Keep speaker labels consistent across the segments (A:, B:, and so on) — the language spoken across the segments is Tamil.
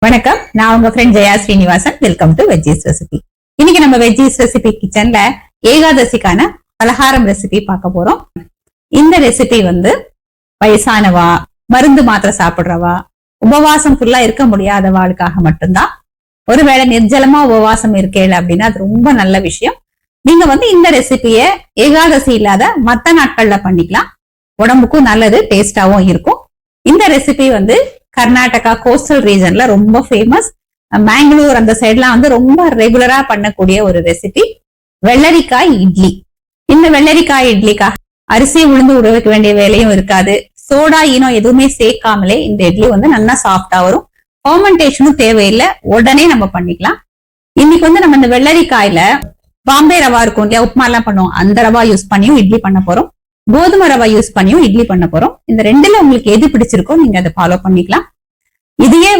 A: வணக்கம், நான் உங்க friend Jaya Srinivasan. Welcome to veggies recipe. இன்னைக்கு நம்ம வெஜ்ஜீஸ் ரெசிபி கிச்சன்ல ஏகாதசிக்கான பலகாரம் ரெசிபி பார்க்க போறோம். இந்த ரெசிபி வயசானவா, மருந்து மாத்திரை சாப்பிடுறவா, உபவாசம் ஃபுல்லா இருக்க முடியாதவாளுக்காக மட்டும்தான். ஒருவேளை நிர்ஜலமா உபவாசம் இருக்கேன் அப்படின்னா அது ரொம்ப நல்ல விஷயம். நீங்க இந்த ரெசிபிய ஏகாதசி இல்லாத மத்த நாட்கள்ல பண்ணிக்கலாம். உடம்புக்கும் நல்லது, டேஸ்டாவும் இருக்கும். இந்த ரெசிபி கர்நாடகா கோஸ்டல் ரீஜன்ல ரொம்ப ஃபேமஸ். மேங்களூர் அந்த சைட்லாம் ரொம்ப ரெகுலரா பண்ணக்கூடிய ஒரு ரெசிபி, வெள்ளரிக்காய் இட்லி. இந்த வெள்ளரிக்காய் இட்லிக்காக அரிசி உளுந்து ஊற வைக்க வேண்டிய வேலையும் இருக்காது. சோடா ஈனோ எதுவுமே சேர்க்காமலே இந்த இட்லி நல்லா சாஃப்டா வரும். ஃபர்மெண்டேஷனும் தேவையில்லை, உடனே நம்ம பண்ணிக்கலாம். இன்னைக்கு நம்ம இந்த வெள்ளரிக்காயில பாம்பே ரவா இருக்கும் இல்லையா, உப்புமா எல்லாம் பண்ணுவோம், அந்த ரவா யூஸ் பண்ணியும் இட்லி பண்ண போறோம். கோதுமை ரவா யூஸ் பண்ணியும் இட்லி பண்ண போறோம். இந்த ரெண்டுல உங்களுக்கு எது பிடிச்சிருக்கோ நீங்க அதை ஃபாலோ பண்ணிக்கலாம். இதையே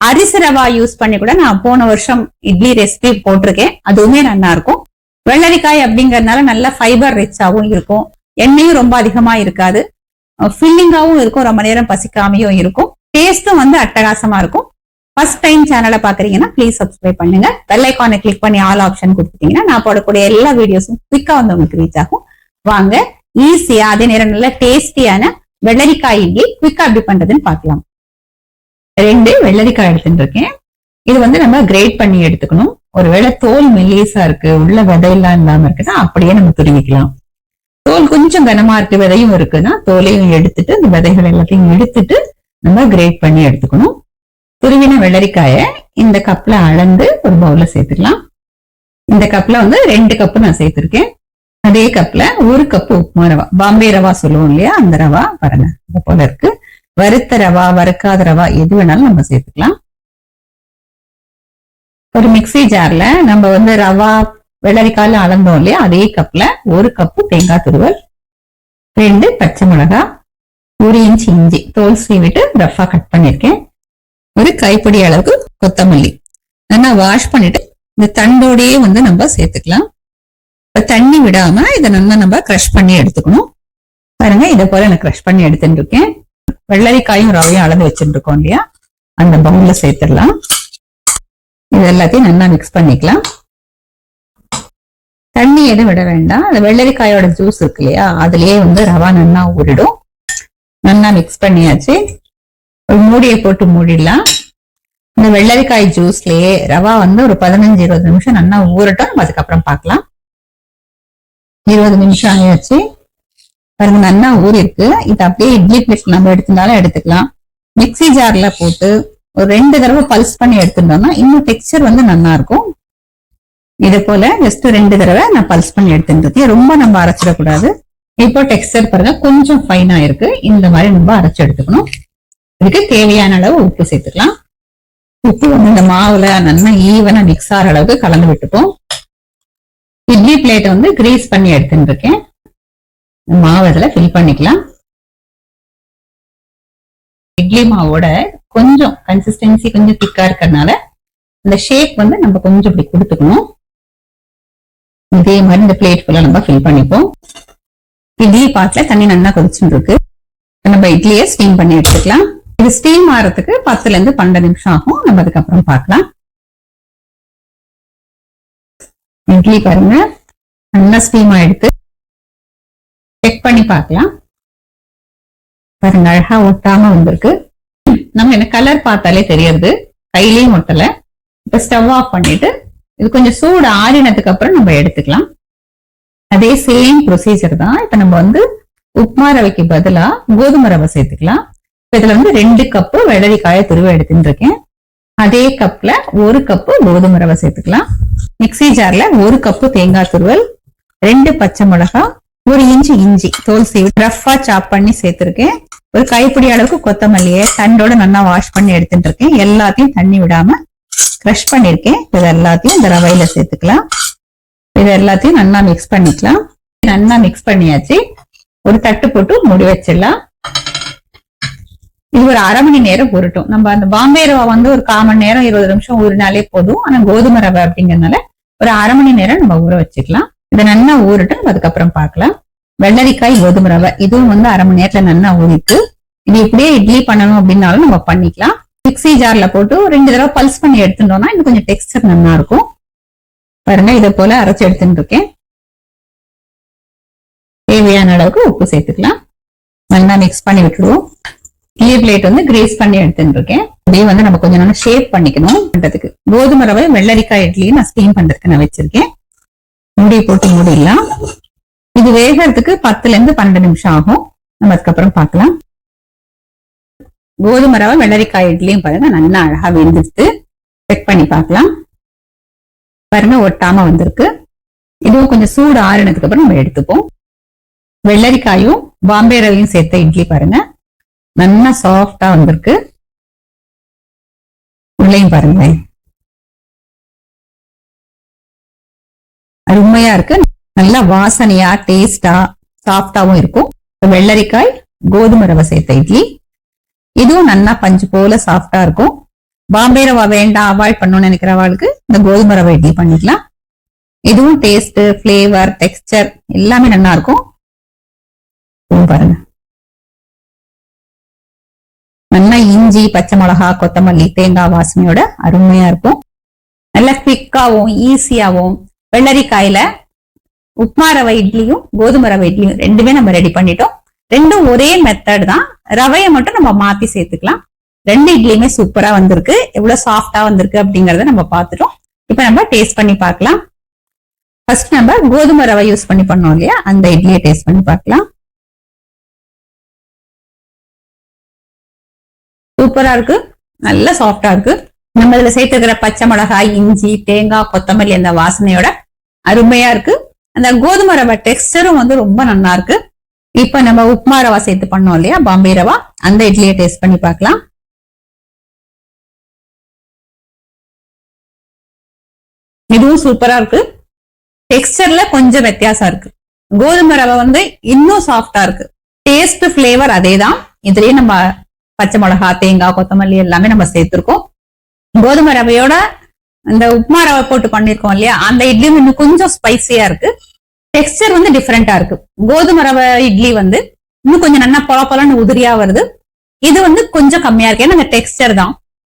A: அரிசி ரவா யூஸ் பண்ணி கூட நான் போன வருஷம் இட்லி ரெசிபி போட்டிருக்கேன், அதுவுமே நல்லா இருக்கும். வெள்ளரிக்காய் அப்படிங்கறதுனால நல்ல ஃபைபர் ரிச்சாவும் இருக்கும், எண்ணெயும் ரொம்ப அதிகமா இருக்காது, ஃபில்லிங்காவும் இருக்கும், ரொம்ப நேரம் பசிக்காமையும் இருக்கும், டேஸ்டும் அட்டகாசமா இருக்கும். ஃபர்ஸ்ட் டைம் சேனலை பாக்குறீங்கன்னா ப்ளீஸ் சப்ஸ்கிரைப் பண்ணுங்க. பெல் ஐகானை கிளிக் பண்ணி ஆல் ஆப்ஷன் கொடுத்துட்டீங்கன்னா நான் போடக்கூடிய எல்லா வீடியோஸும் குயிக்கா உங்களுக்கு ரீச் ஆகும். வாங்க, ஈஸியா அதே நேரம் நல்ல டேஸ்டியான வெள்ளரிக்காய் இட்லி குயிக்கா எப்படி பண்றதுன்னு பார்க்கலாம். 2 வெள்ளரிக்காய் எடுத்துட்டு இருக்கேன். இது நம்ம கிரேட் பண்ணி எடுத்துக்கணும். ஒருவேளை தோல் மெல்லிசா இருக்கு, உள்ள விதையெல்லாம் இல்லாம இருக்குன்னா அப்படியே நம்ம துருவிக்கலாம். தோல் கொஞ்சம் கனமா இருக்கு, விதையும் இருக்குன்னா தோலையும் எடுத்துட்டு இந்த விதைகள் எல்லாத்தையும் எடுத்துட்டு நம்ம கிரேட் பண்ணி எடுத்துக்கணும். துருவின வெள்ளரிக்காய இந்த கப்ல அளந்து ஒரு பவுல்ல சேர்த்துக்கலாம். இந்த கப்ல 2 கப்பு நான் சேர்த்திருக்கேன். அதே கப்ல 1 கப்பு உப்புமா ரவா, பாம்பே ரவா சொல்லுவோம் இல்லையா, அந்த ரவா பாருங்க இது போல இருக்கு. வறுத்த ரவா, வறுக்காத ரவா எது வேணாலும் நம்ம சேர்த்துக்கலாம். ஒரு மிக்சி ஜார்ல நம்ம ரவா வெள்ளரிக்காயில அளந்தோம் இல்லையா, அதே கப்ல 1 கப்பு தேங்காய் துருவல், 2 பச்சை மிளகாய், 1 இன்ச் இஞ்சி தோல் சீவிட்டு ரஃபா கட் பண்ணிருக்கேன், ஒரு கைப்பிடி அளவுக்கு கொத்தமல்லி நல்லா வாஷ் பண்ணிட்டு இந்த தண்டோடையே நம்ம சேர்த்துக்கலாம். தண்ணி விடாம இதை நல்லா நம்ம கிரஷ் பண்ணி எடுத்துக்கணும். பாருங்க, இதை போல நான் கிரஷ் பண்ணி எடுத்துட்டு இருக்கேன். வெள்ளரிக்காயும் ரவையும் அளந்து வச்சுட்டு இருக்கோம் இல்லையா, அந்த பவுல்ல சேர்த்துடலாம். இது எல்லாத்தையும் நல்லா மிக்ஸ் பண்ணிக்கலாம். தண்ணி எதுவும் விட வேண்டாம். அந்த வெள்ளரிக்காயோட ஜூஸ் இருக்கு இல்லையா, அதுலயே ரவா நல்லா ஊறிடும். நல்லா மிக்ஸ் பண்ணியாச்சு. ஒரு மூடியை போட்டு மூடிடலாம். இந்த வெள்ளரிக்காய் ஜூஸ்லயே ரவா ஒரு 15-20 நிமிஷம் நல்லா ஊறட்டும். அதுக்கப்புறம் பார்க்கலாம். 20 நிமிஷம் ஆயாச்சு. பாருங்க, நல்லா ஊறி இருக்கு. இது அப்படியே இட்லி பிளேட் நம்ம எடுத்துனாலும் எடுத்துக்கலாம். மிக்சி ஜார்ல போட்டு ஒரு 2 தடவை பல்ஸ் பண்ணி எடுத்துட்டோம்னா இன்னும் டெக்ஸ்சர் நல்லா இருக்கும். இது போல ஜஸ்ட் 2 தடவை நான் பல்ஸ் பண்ணி எடுத்துட்டு, ரொம்ப நம்ம அரைச்சிடக்கூடாது. இப்போ டெக்ஸ்சர் பாருங்க கொஞ்சம் ஃபைனா இருக்கு. இந்த மாதிரி நம்ம அரைச்சு எடுத்துக்கணும். இதுக்கு தேவையான அளவு உப்பு சேர்த்துக்கலாம். உப்பு இந்த மாவுல நல்லா ஈவனா மிக்ஸ் ஆகிற அளவுக்கு கலந்து விட்டுப்போம். இட்லி பிளேட் கிரீஸ் பண்ணி எடுத்துட்டு இருக்கேன். மாவு இதுல ஃபில் பண்ணிக்கலாம். இட்லி மாவோட கொஞ்சம் கன்சிஸ்டன்சி கொஞ்சம் திக்கா இருக்கிறதுனால இந்த ஷேப் நம்ம கொஞ்சம் இப்படி கொடுத்துக்கணும். இதே மாதிரி இந்த பிளேட் ஃபுல்லா நம்ம ஃபில் பண்ணிப்போம். இட்லி பாட்டில தண்ணி நல்லா கொதிச்சுட்டு இருக்கு. நம்ம இட்லியை ஸ்டீம் பண்ணி எடுத்துக்கலாம். இது ஸ்டீம் ஆறதுக்கு 10 to 12 நிமிஷம் ஆகும். நம்ம அதுக்கப்புறம் பார்க்கலாம். இட்லி பாருங்க நல்லா ஸ்டீம் ஆயிடுத்து. செக் பண்ணி பார்க்கலாம். பாருங்க, அழகா ஒட்டாம வந்திருக்கு. நம்ம என்ன கலர் பார்த்தாலே தெரியுது, கையிலயும் ஒட்டல. இப்ப ஸ்டவ் ஆஃப் பண்ணிட்டு இது கொஞ்சம் சூடு ஆறினதுக்கு அப்புறம் நம்ம எடுத்துக்கலாம். அதே சேம் ப்ரொசீஜர் தான். இப்ப நம்ம உப்புமா ரவைக்கு பதிலா கோதுமை ரவை சேர்த்துக்கலாம். இதுல 2 கப்பு வெள்ளரிக்காய துருவ எடுத்துட்டு இருக்கேன். அதே கப்ல 1 கப்பு கோதுமை ரவை சேர்த்துக்கலாம். மிக்சி ஜார்ல 1 கப்பு தேங்காய் துருவல், 2 பச்சை மிளகாய், 1 இன்ச் இஞ்சி தோல் சீவி ரஃபா சாப் பண்ணி சேர்த்திருக்கேன். ஒரு கைப்பிடி அளவுக்கு கொத்தமல்லியை தண்டோட நல்லா வாஷ் பண்ணி எடுத்துட்டு இருக்கேன். எல்லாத்தையும் தண்ணி விடாம கிரஷ் பண்ணிருக்கேன். இது எல்லாத்தையும் இந்த ரவையில சேர்த்துக்கலாம். இது எல்லாத்தையும் நல்லா மிக்ஸ் பண்ணிக்கலாம். நல்லா மிக்ஸ் பண்ணியாச்சு. ஒரு தட்டு போட்டு மூடி வச்சிடலாம். இது ஒரு அரை மணி நேரம் ஊறட்டும். நம்ம அந்த பாம்பே ரவா ஒரு 1/4 மணி நேரம் 20 நிமிஷம் ஊறினாலே போதும். ஆனா கோதுமை ரவை அப்படிங்கறதுனால ஒரு அரை மணி நேரம் நம்ம ஊற வச்சுக்கலாம். இதை நல்லா ஊறட்டும், அதுக்கப்புறம் பார்க்கலாம். வெள்ளரிக்காய் கோதுமை ரவை இதுவும் அரை மணி நேரத்துல நல்லா ஊறிட்டு, இது இப்படியே இட்லி பண்ணணும் அப்படின்னாலும் நம்ம பண்ணிக்கலாம். மிக்ஸி ஜார்ல போட்டு 2 தடவை பல்ஸ் பண்ணி எடுத்துட்டோம்னா இன்னும் கொஞ்சம் டெக்ஸ்டர் நல்லா இருக்கும். பாருங்க, இதை போல அரைச்சு எடுத்துட்டு இருக்கேன். தேவையான அளவுக்கு உப்பு சேர்த்துக்கலாம். நல்லா மிக்ஸ் பண்ணி விட்டுடுவோம். இட்லி பிளேட் வந்து கிரீஸ் பண்ணி எடுத்துட்டு இருக்கேன். அப்படியே வந்து நம்ம கொஞ்சம் நல்லா ஷேப் பண்ணிக்கணும் பண்றதுக்கு. கோதுமை ரவை வெள்ளரிக்காய் இட்லியும் நான் ஸ்டீம் பண்றதுக்கு நான் வச்சிருக்கேன். மூடி போட்டு மூடிடலாம். இது வேகிறதுக்கு 10ல இருந்து 12 நிமிஷம் ஆகும். நம்ம அதுக்கப்புறம் பார்க்கலாம். கோதுமை ரவை வெள்ளரிக்காய் இட்லியும் பாருங்க நல்லா அழகா வெந்துட்டு செக் பண்ணி பார்க்கலாம். பாருங்க, ஒட்டாம வந்திருக்கு. இதுவும் கொஞ்சம் சூடு ஆறுனதுக்கு அப்புறம் நம்ம எடுத்துப்போம். வெள்ளரிக்காயும் பாம்பே ரவையும் சேர்த்த இட்லி பாருங்க நல்லா சாஃப்டா வந்திருக்கு. உள்ளேயும் பாருங்க அருமையா இருக்கு. நல்லா வாசனையா டேஸ்டா சாஃப்டாவும் இருக்கும். வெள்ளரிக்காய் கோதுமை ரவை சேர்த்த இட்லி இதுவும் நல்லா பஞ்சு போல சாஃப்டா இருக்கும். பாம்பே ரவை வேண்டாம் அவாய்ட் பண்ணணும்னு நினைக்கிறவாளுக்கு இந்த கோதுமை ரவை இட்லி பண்ணிக்கலாம். இதுவும் டேஸ்ட், பிளேவர், டெக்ஸ்டர் எல்லாமே நல்லா இருக்கும். பாருங்க, நல்லா இஞ்சி, பச்சை மிளகா, கொத்தமல்லி, தேங்காய் வாசனையோட அருமையா இருக்கும். நல்லா குவிக்காவும் ஈஸியாவும் வெள்ளரிக்காயில உப்மா ரவை இட்லியும் கோதுமை ரவை இட்லியும் ரெண்டுமே நம்ம ரெடி பண்ணிட்டோம். ரெண்டும் ஒரே மெத்தட் தான். ரவையை மட்டும் நம்ம மாத்தி சேர்த்துக்கலாம். 2 இட்லியுமே சூப்பரா வந்திருக்கு. எவ்வளவு சாஃப்டா வந்திருக்கு அப்படிங்கறத நம்ம பார்த்துட்டோம். இப்ப நம்ம டேஸ்ட் பண்ணி பார்க்கலாம். ஃபர்ஸ்ட் நம்ம கோதுமை ரவை யூஸ் பண்ணி பண்ணோம் இல்லையா, அந்த இட்லியை டேஸ்ட் பண்ணி பார்க்கலாம். சூப்பரா இருக்கு, நல்லா சாஃப்டா இருக்கு. நம்ம இதுல சேர்த்துக்கிற பச்சை மிளகாய், இஞ்சி, தேங்காய், கொத்தமல்லி அந்த வாசனையோட அருமையா இருக்கு. அந்த கோதுமை ரவை டெக்ஸ்டரும் வந்து ரொம்ப நல்லா இருக்கு. இப்ப நம்ம உப்மா ரவா சேர்த்து பண்ணோம் இல்லையா, பாம்பே ரவா, அந்த இட்லியை டேஸ்ட் பண்ணி பார்க்கலாம். இதுவும் சூப்பரா இருக்கு. டெக்ஸ்டர்ல கொஞ்சம் வித்தியாசம் இருக்கு. கோதுமை ரவை வந்து இன்னும் சாஃப்டா இருக்கு. டேஸ்ட், பிளேவர் அதேதான். இதுலயே நம்ம பச்சை மிளகா, தேங்காய், கொத்தமல்லி எல்லாமே நம்ம சேர்த்திருக்கோம். கோதுமை ரவையோட இந்த உப்மா ரவை போட்டு பண்ணிருக்கோம் இல்லையா, அந்த இட்லியும் இன்னும் கொஞ்சம் ஸ்பைசியா இருக்கு. டெக்ஸ்டர் வந்து டிஃபரெண்டா இருக்கு. கோதுமை ரவை இட்லி வந்து இன்னும் கொஞ்சம் நல்லா பொலன்னு உதிரியா வருது. இது வந்து கொஞ்சம் கம்மியா இருக்கு. ஏன்னா இந்த டெக்ஸ்டர் தான்.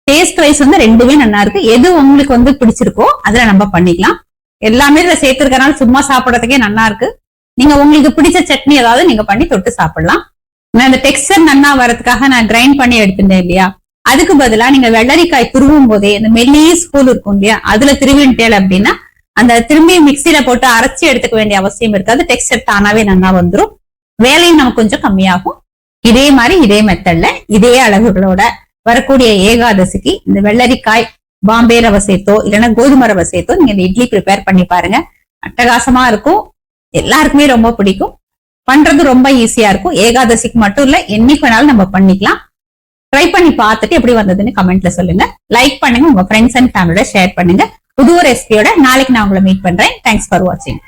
A: டேஸ்ட் வைஸ் வந்து ரெண்டுமே நல்லா இருக்கு. எது உங்களுக்கு வந்து பிடிச்சிருக்கோ அதுல நம்ம பண்ணிக்கலாம். எல்லாமே இதுல சேர்த்திருக்கனால சும்மா சாப்பிடறதுக்கே நல்லா இருக்கு. நீங்க உங்களுக்கு பிடிச்ச சட்னி ஏதாவது நீங்க பண்ணி தொட்டு சாப்பிடலாம். நான் இந்த டெக்ஸ்டர் நல்லா வரதுக்காக நான் கிரைண்ட் பண்ணி எடுத்துட்டேன் இல்லையா, அதுக்கு பதிலா நீங்க வெள்ளரிக்காய் துருவும் போதே இந்த மெல்லிஸ் ஸ்கூல் இருக்கும் இல்லையா, அதுல திருவிட்டேல் அப்படின்னா அந்த திரும்பி மிக்சியில போட்டு அரைச்சி எடுத்துக்க வேண்டிய அவசியம் இருக்காது. டெக்ஸ்டர் தானாவே நல்லா வந்துடும். வேலையும் நமக்கு கொஞ்சம் கம்மியாகும். இதே மாதிரி இதே மெத்தட்ல இதே அளவுகளோட வரக்கூடிய ஏகாதசிக்கு இந்த வெள்ளரிக்காய் பாம்பே ரவை சேர்த்தோ இல்லைன்னா கோதுமை ரவை சேர்த்தோ நீங்க இந்த இட்லி ப்ரிப்பேர் பண்ணி பாருங்க. அட்டகாசமா இருக்கும். எல்லாருக்குமே ரொம்ப பிடிக்கும். பண்றது ரொம்ப ஈஸியா இருக்கும். ஏகாதசிக்கு மட்டும் இல்ல, என்னைக்கு வேணாலும் நம்ம பண்ணிக்கலாம். ட்ரை பண்ணி பார்த்துட்டு எப்படி வந்ததுன்னு கமெண்ட்ல சொல்லுங்க. லைக் பண்ணுங்க, உங்க ஃப்ரெண்ட்ஸ் அண்ட் ஃபேமிலியோட ஷேர் பண்ணுங்க. புது ரெசிபியோட நாளைக்கு நான் உங்களை மீட் பண்றேன். தேங்க்ஸ் ஃபார் வாட்சிங்.